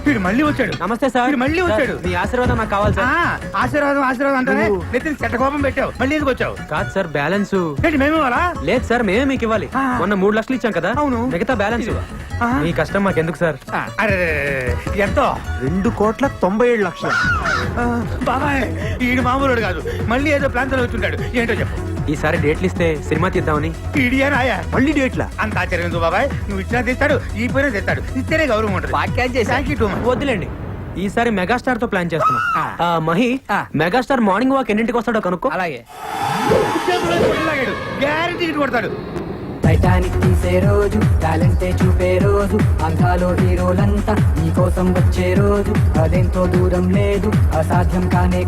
S4: వీడు మళ్ళీ వచ్చాడు.
S3: నమస్తే సార్.
S4: వీడు మళ్ళీ వచ్చాడు.
S3: మీ ఆశీర్వాదం నాకు కావాలి
S4: ఆ,
S3: సార్.
S4: ఆశీర్వాదం ఆశీర్వాదం అంటానే నెత్తిని చెట్ట కోపం పెట్టావు. మళ్ళీ ఎందుకు వచ్చావు?
S3: కాదు సార్, బ్యాలెన్స్
S4: ఏంటి మేము ఇవ్వాలా?
S3: లేదు సార్, మేమే మీకు ఇవ్వాలి.
S4: ఆ.
S3: మొన్న 3 లక్షలు ఇచ్చాం కదా,
S4: అవును.
S3: మిగతా బ్యాలెన్స్
S4: ఆ.
S3: మీ కష్టం మాకెందుకు సార్.
S4: అరే ఎంతో
S9: 2,97,00,000.
S4: బాబాయ్ ఈడు మామూలుడు కాదు. మళ్ళీ ఏదో ప్లాన్ తో వచ్చుంటాడు. ఏంటో చెప్పు.
S3: ఈసారి డేట్లు ఇస్తే సినిమా తీద్దామని.
S4: ఈడియా రాయా
S9: మళ్ళీ డేట్లా?
S4: అంత ఆశ్చర్యం బాబాయ్. నువ్వు ఇచ్చినా తెస్తాడు, ఈ పోయినా తెస్తాడు. ఇస్తేనే గౌరవం ఉంటుంది. Thank you too much.
S3: వద్దులేండి, ఈసారి మెగాస్టార్ తో ప్లాన్ చేస్తున్నాం. మహి, మెగాస్టార్ మార్నింగ్ వాక్ ఎన్నింటికి వస్తాడో కనుక్కో.
S4: అలాగే గ్యారెంటీ కొడతాడు.
S13: టైటానిక్ తీసే రోజు, టాలెంటే చూపే రోజు, అందాలో హీరోలంతా నీ కోసం వచ్చే రోజు, అదెంతో దూరం లేదు, అసాధ్యం కానే